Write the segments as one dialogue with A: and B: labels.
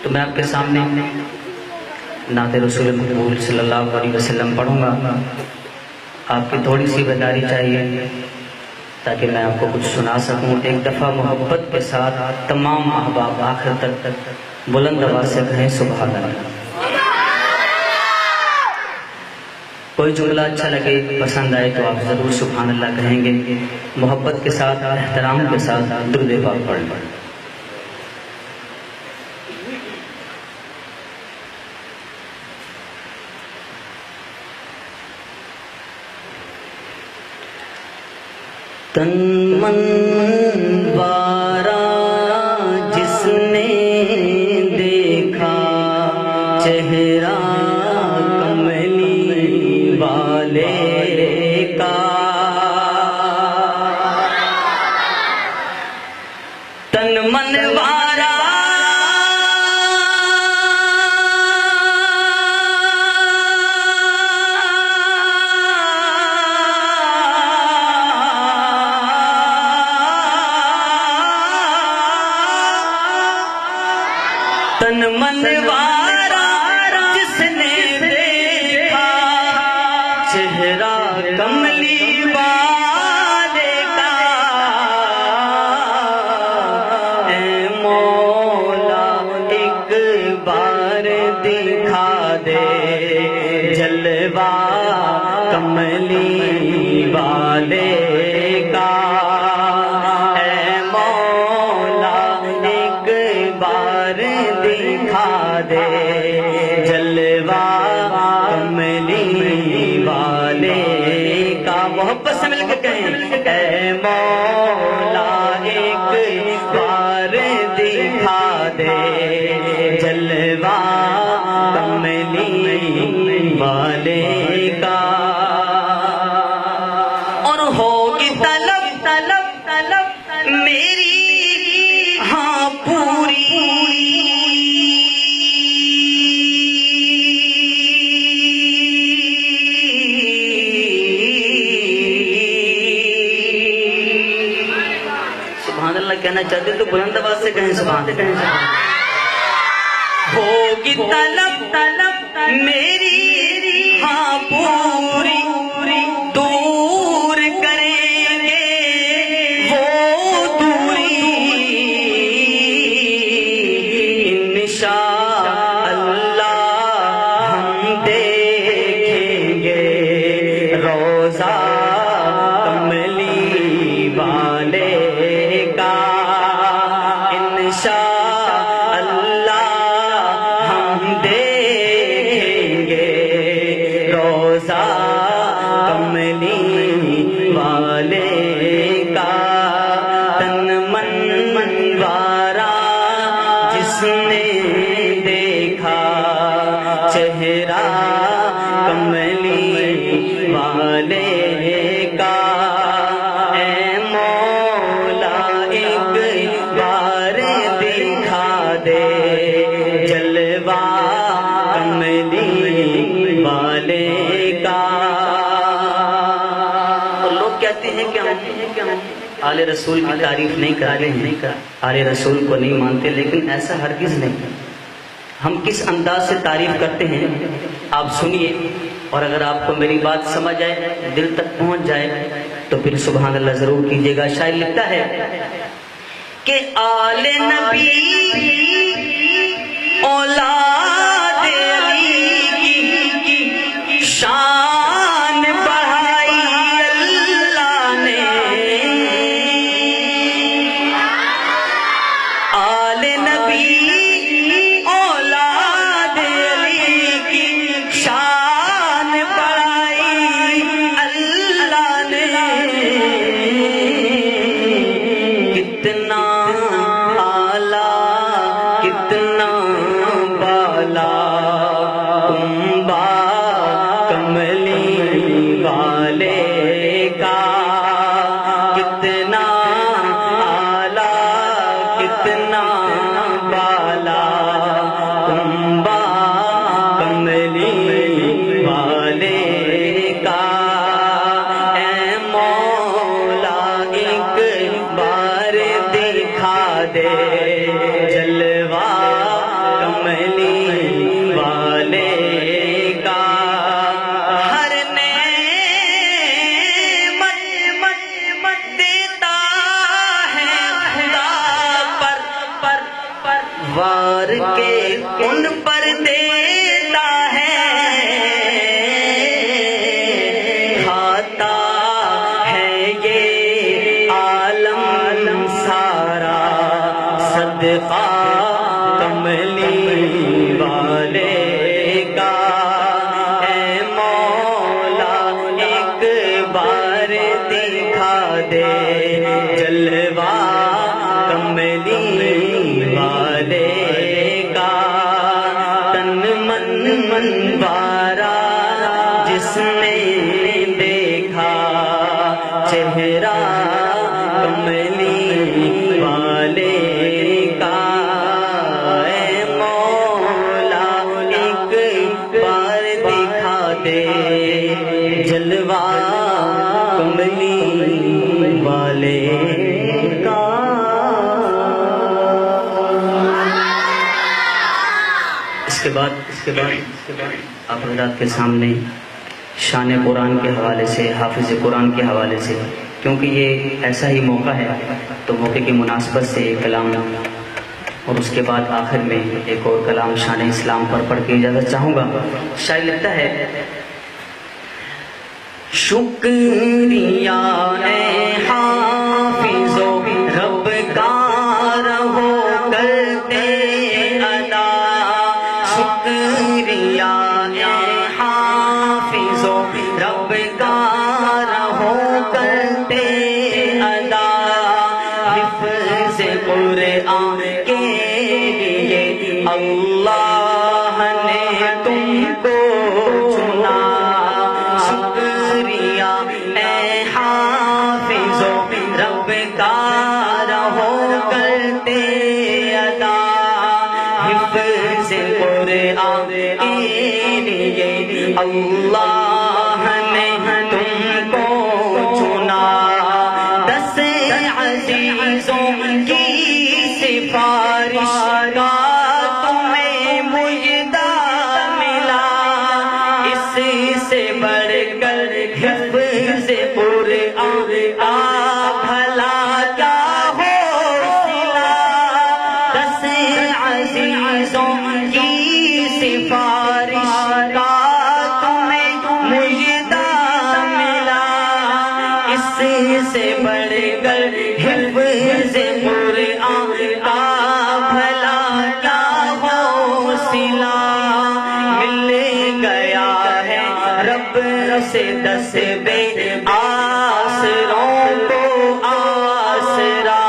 A: تو میں آپ کے سامنے نعت رسول مقبول صلی اللہ علیہ وسلم پڑھوں گا. آپ کی تھوڑی سی بیداری چاہیے تاکہ میں آپ کو کچھ سنا سکوں. ایک دفعہ محبت کے ساتھ تمام احباب آخر تک بلند آواز سے کہیں سبحان اللہ. کوئی جملہ اچھا لگے پسند آئے تو آپ ضرور سبحان اللہ کہیں گے. محبت کے ساتھ احترام کے ساتھ درود پاک پڑھ لیں. تن من وارا جس نے دیکھا چہرہ کملی والے کا, تن من وارا تن من وارا جس نے دیکھا چہرہ کملی والے کا, اے مولا ایک بار دکھا دے جلوہ کملی والے کا, دکھا دے جلوہ کملی والے کا. محبت سے مل کے کہیں اے مولا ایک بار دکھا دے جلوہ کملی والے کا. اور ہوگی طلب طلب طلب میری ہاں پوری, سبحان اللہ کہنا چاہتے تو بلند آواز سے کہیں سبحان اللہ. ہوگی طلب طلب میری ہاں پوری, دور کریں گے وہ دوری انشاءاللہ ہم دیکھیں گے روضہ کملی والے کا. انشاءاللہ ہم دیکھیں گے روضہ کملی والے کا. تن من وارا جس نے دیکھا چہرہ کملی والے کا, اے مولا ایک بار دکھا دے جلوہ کملی والے کا. اور لوگ کہتے ہیں کہ ہم آل رسول کی تعریف نہیں کرتے ہیں, آل رسول کو نہیں مانتے, لیکن ایسا ہرگز نہیں. ہم کس انداز سے تعریف کرتے ہیں آپ سنیے, اور اگر آپ کو میری بات سمجھ آئے دل تک پہنچ جائے تو پھر سبحان اللہ ضرور کیجیے گا. شاعر لکھتا ہے کہ آل نبی اولاد علی کی شان بڑھائی اللہ نے, آل نبی اولاد علی کی شان بڑھائی اللہ نے. کتنا اعلیٰ کتنا بالا کنبہ کملی والے کا, کتنا اعلیٰ کتنا بالا کنبہ کملی والے کا. اے مولا ایک بار دکھا دے جلوہ وار کے ان پر دیتا ہے، کھاتا ہے یہ عالم سارا صدقہ کملی والے کا۔ اے مولا ایک بار دکھا دے جلوہ کملی والے کا، تن من بارا جس نے دیکھا چہرہ کملی والے کا۔ اے مولا ایک بار دکھا دے جلوہ کملی والے کا۔ اس کے بعد آپ حضرات کے سامنے شان قرآن کے حوالے سے، حافظ قرآن کے حوالے سے، کیونکہ یہ ایسا ہی موقع ہے تو موقع کی مناسبت سے ایک کلام اور اس کے بعد آخر میں ایک اور کلام شان اسلام پر پڑھ کے اجازت چاہوں گا۔ شاعر لکھتا ہے، شکریہ اے حافظو رب کا رہو کرتے ادا، شکریہ اے حافظو رب کا رہو کرتے ادا، حفظ قرآن کے لیے اللہ نے تم کو چنا، شکریہ اے حافظو رب کا رہو کرتے ادا، حفظ قرآن کے لیے اللہ نے تم کو چنا، 10 عزیزوں کی سفارش کا تمہیں مجدہ ملا، اس سے بڑھ کر حفظ قرآن کا بھلا کیا ہو سلا، 10 عزیزوں کی سفارش کا تمہیں مجدہ ملا، اس سے بڑھ کر حفظ قرآن کا بھلا کیا ہو سلا، مل گیا ہے رب سے 10 بے آسروں کو آسرا،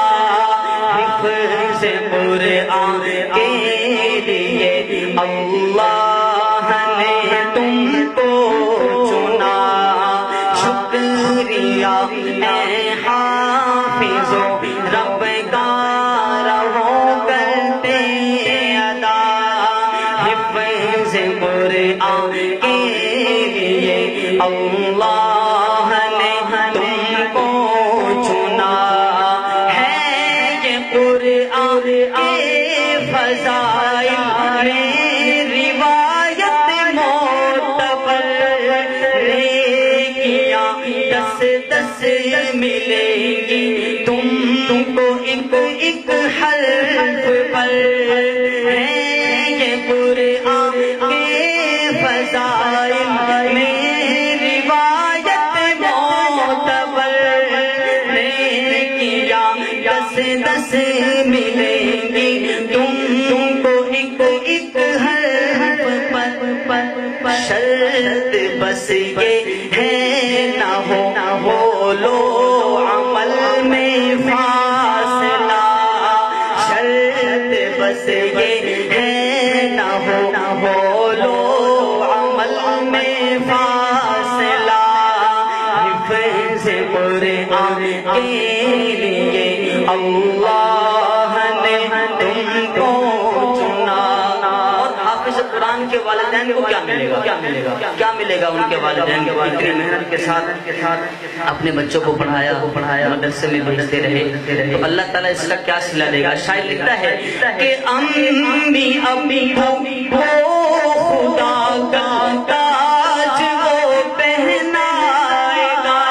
A: حفظ قرآن کے لیے اللہ نے تم کو چنا، شکریہ اے حافظو رب کا رہو کرتے ادا، حفظ قرآن کے لیے اللہ نے تم کو چنا، ہے یہ قرآن کے فضائل میں روایت معتبر، نیکیاں 10 ملیں گی تم کو ایک ایک حرف پر، ہے یہ قرآن کے فضائل میں روایت معتبر، نیکیاں 10 ملیں گی تم کو ایک ایک حرف پر، شرط بس یہ ہے نہ ہو لو عمل میں فاصلہ، شرط بس یہ ہے نہ ہو لو عمل میں فاصلہ، حفظ قرآن کے لیے اللہ نے تم کو چنا، اور حافظ قرآن کے والدین کو کیا ملے گا؟ کیا ملے گا ان کے والدین کو؟ اتنی محنت کے ساتھ اپنے بچوں کو پڑھایا مدرسے میں بھیجتے رہے، تو اللہ تعالیٰ اس کا کیا صلہ دے گا؟ شاعر لکھتا ہے کہ امی ابی ہو خدا کا تاج وہ پہنائے گا،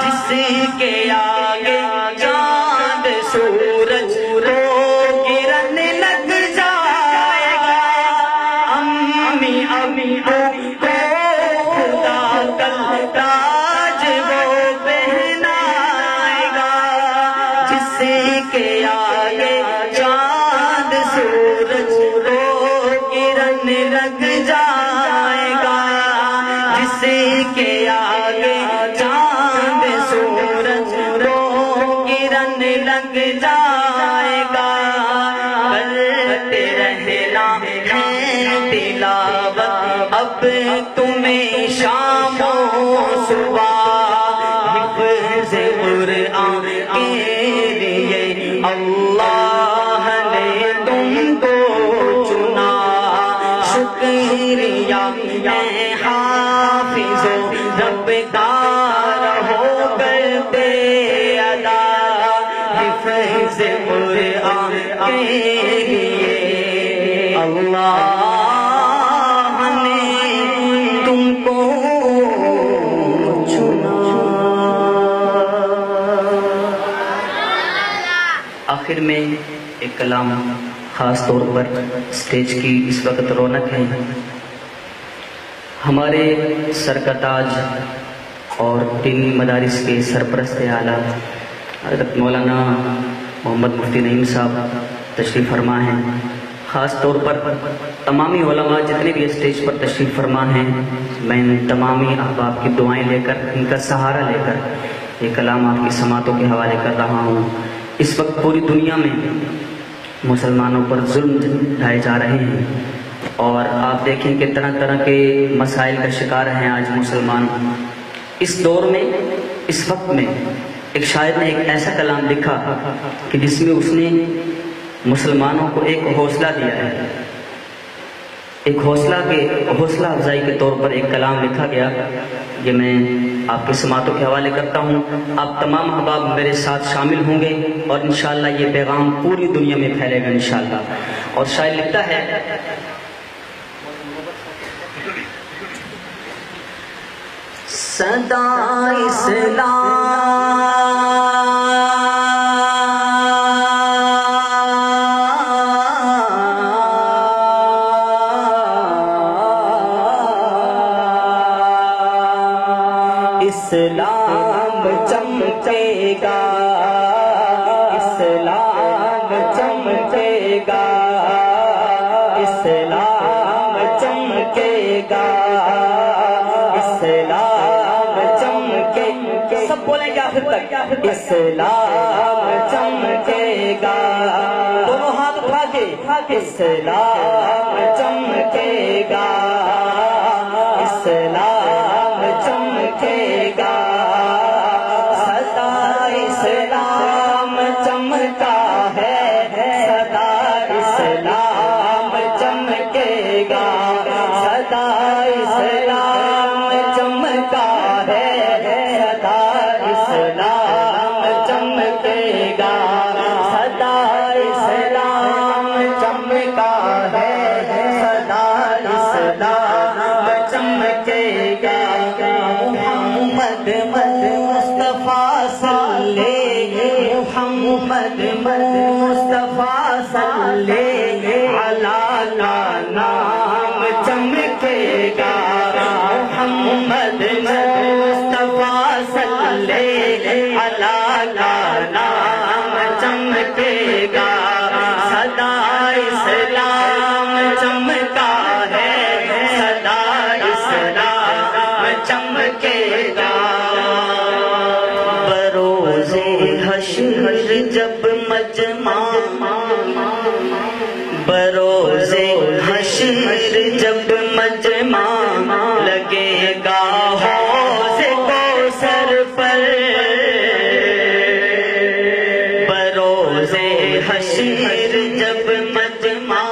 A: جس کے آگے چاند سورج کو گرنے لگ لگ جائے گا، جس کے آگے چاند سورج کو کرن لگ جائے گا، کرتے رہنا ہے تلاوت اب تمہیں شام و صبح، حفظ قرآن کے لیے اللہ نے تم کو چنا، شکریہ اے حافظ رب کا رہو کرتے ادا، حفظ قرآن کے لیے اللہ نے تم کو چنا۔ آخر میں ایک کلام خاص طور پر اسٹیج کی اس وقت رونق ہے، ہمارے سر کا تاج اور دینی مدارس کے سرپرست اعلیٰ حضرت مولانا محمد مفتی نعیم صاحب تشریف فرما ہیں۔ خاص طور پر تمامی علماء جتنے بھی اسٹیج پر تشریف فرما ہیں، میں ان تمامی احباب کی دعائیں لے کر، ان کا سہارا لے کر یہ کلام آپ کی سماعتوں کے حوالے کر رہا ہوں۔ اس وقت پوری دنیا میں مسلمانوں پر ظلم ڈھائے جا رہے ہیں، اور آپ دیکھیں کہ طرح طرح کے مسائل کا شکار ہیں آج مسلمان۔ اس دور میں، اس وقت میں ایک شاعر نے ایک ایسا کلام لکھا کہ جس میں اس نے مسلمانوں کو ایک حوصلہ دیا ہے، ایک حوصلہ افزائی کے طور پر ایک کلام لکھا گیا، یہ میں آپ کی سماعتوں کے حوالے کرتا ہوں۔ آپ تمام احباب میرے ساتھ شامل ہوں گے اور انشاءاللہ یہ پیغام پوری دنیا میں پھیلے گا انشاءاللہ۔ اور شاعر لکھتا ہے، صدا اسلام چمکے گا، اسلام چمکے گا، اسلام چمکے گا، اسلام چمکے گا، سب بولیں گے آخر تک، اسلام چمکے گا، دونوں ہاتھ اٹھا کے، اسلام چمکے گا، اسلام چمکے گا، سدا اسلام چمکا ہے، سدا اسلام چمکے گا، سدا اسلام چمکا ہے، سدا اسلام چمکے گا، سدا اسلام چمکا ہے، سدا اسلام چمکے گا، محمد مصطفیٰ صلی، محمد مصطفیٰ صلی علیہ کا نام چمکے گا، محمد مصطفیٰ صلی علیہ کا نام چمکے گا، سدا اسلام چمکا ہے، سدا اسلام چمکے گا، بروز حشر جب مجمع، بروز حشر جب مجمع لگے گا حوض کوثر پر، بروز حشر جب مجمع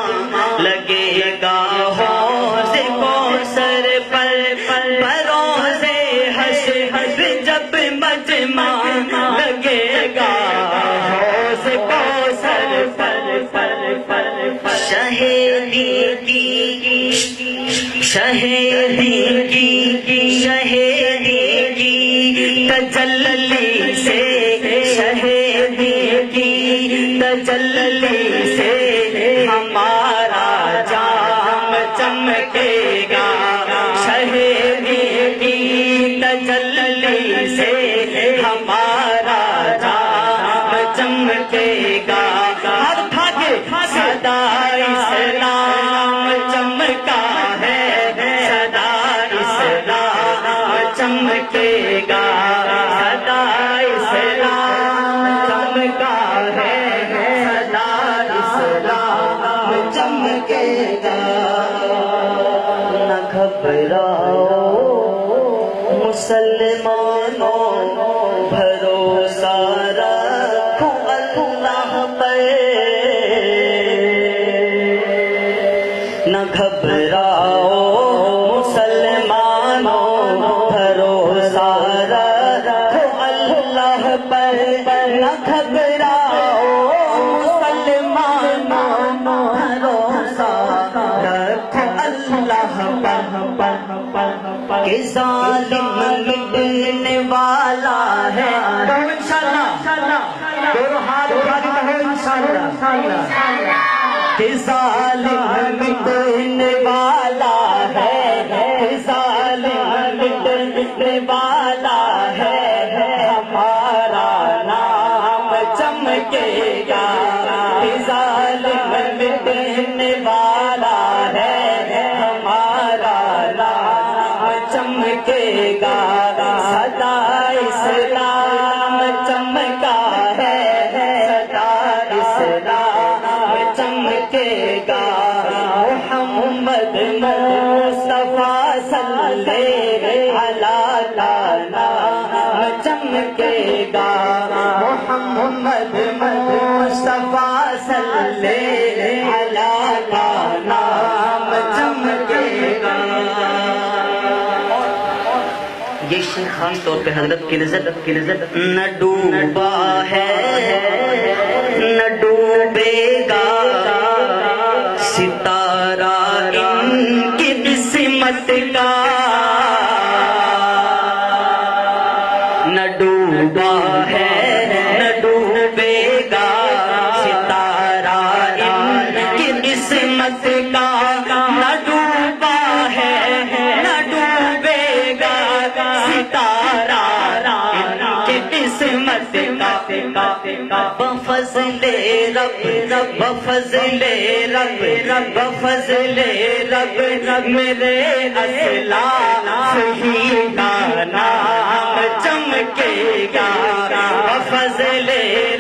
A: لگے گا حوض کوثر پر، بروز حشر جب مجمع لگے گا حوض کوثر پر، شہیدی کی تجلی سے، شہیدی کی تجلی سے ہمارا جام چمکے گا، شہیدی کی تجلی سے ہمارا جام چمکے گا، ہر تھا کے سدا اسلام چمکا چمکے گا نہ گھبراؤ مسلمانوں بھروسہ رکھو اللہ پر نہ گھبراؤ مسلمانوں بھروسہ رکھو اللہ پر نہ گھبراؤ مسلمانوں بھروسہ رکھو اللہ پر کہ ظالم مٹنے والا ہے انشاءاللہ دونوں ہاتھ اٹھا کے کہو انشاءاللہ کہ ظالم مٹنے والا ہے ظالم مٹنے والا ہے ہمارا نام چمکے گا ظالم مٹنے والا ہے ہمارا نام چمکے گا سدا اسلام چمکا ہے سدا اسلام چمکے گا محمد مصطفیٰ صلی اللہ نام چمکے گا محمد مصطفیٰ صلی اللہ نام چمکے گا یہ شعر خاص طور پہ حضرت کی نظر نہ ڈوبا ہے نہ ڈوبے گا ستارہ ان کی قسمت کا نہ ڈوبا ہے نہ ڈوبے گا ستارہ ان کی قسمت کا نہ ڈوبا ہے نہ ڈوبے گا ستارہ ان کی قسمت کا بفضل رب بفضل رب میرے اسلاف ہی کا نام چمکے گا بفضل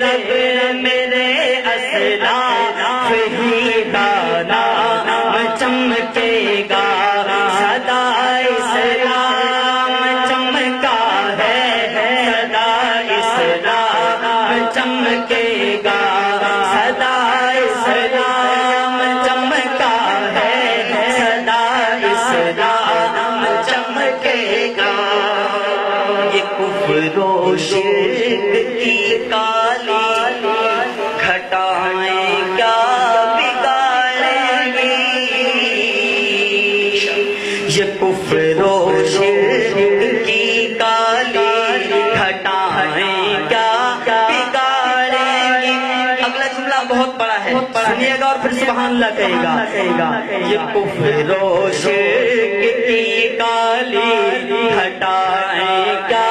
A: رب میرے اسلاف ہی کا نام چمکے گا سدا اسلام چمکا ہے سدا اسلام چمکے گا سدا اسلام چمکا ہے سدا اسلام چمکے گا یہ کفر و شرک کی کالی گھٹائیں کیا بگاڑیں گی یہ کفر و شرک کی کالی گھٹائیں کیا بگاڑیں گی اگلا جملہ بہت بڑا ہے سنیے گا اور پھر سبحان اللہ کہے گا یہ کفر و شرک کی کالی گھٹائیں کیا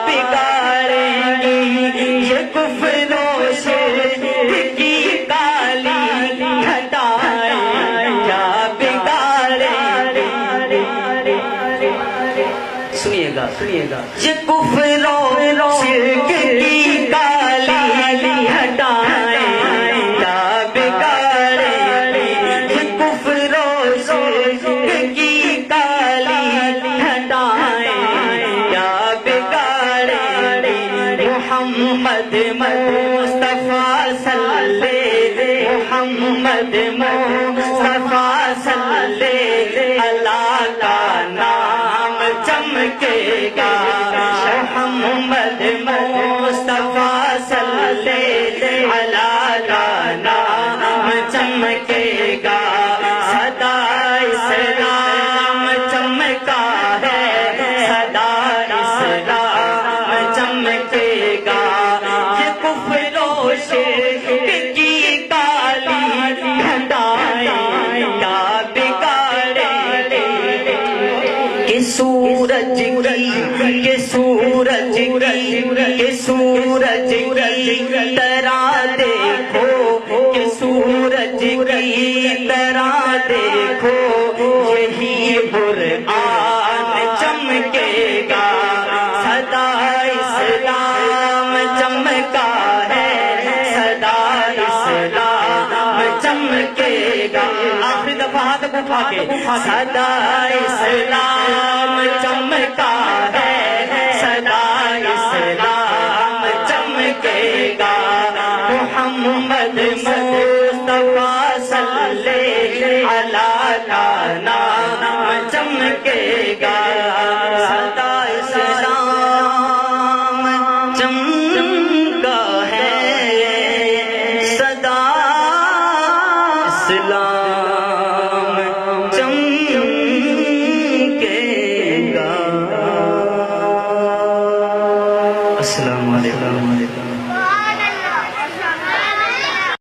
A: بگاڑیں گی یہ کفر و شرک کی کالی گھٹائیں کیا بگاڑیں گی سنیے گا یہ کفر و شرک کی کالی گھٹائیں کیا بگاڑیں گی یہ کفر و شرک کی کالی گھٹائیں کیا بگاڑیں گی محمد مصطفیٰ صلی محمد مصطفیٰ صلی اللہ کا نام چمکے گا محمد مصطفیٰ صلی اللہ کا نام چمکے گا سدا اسلام چمکا ہے سدا اسلام چمکے گا یہ کفر و شرک کی کالی گھٹائیں کیا بگاڑیں کہ سورج کی طرح دیکھو کہ سورج کی طرح دیکھو یہی قرآن چمکے گا سدا اسلام چمکا ہے سدا اسلام چمکے گا. آخری دفعہ ہاتھ اٹھا کے سدا اسلام چمکا ہے, سدا اسلام چمکے گا. محمد مصطفیٰ صلی اللہ کا نام چمکے گا. سدا اسلام چمکا ہے, سدا اسلام چمکے گا. السلام علیکم.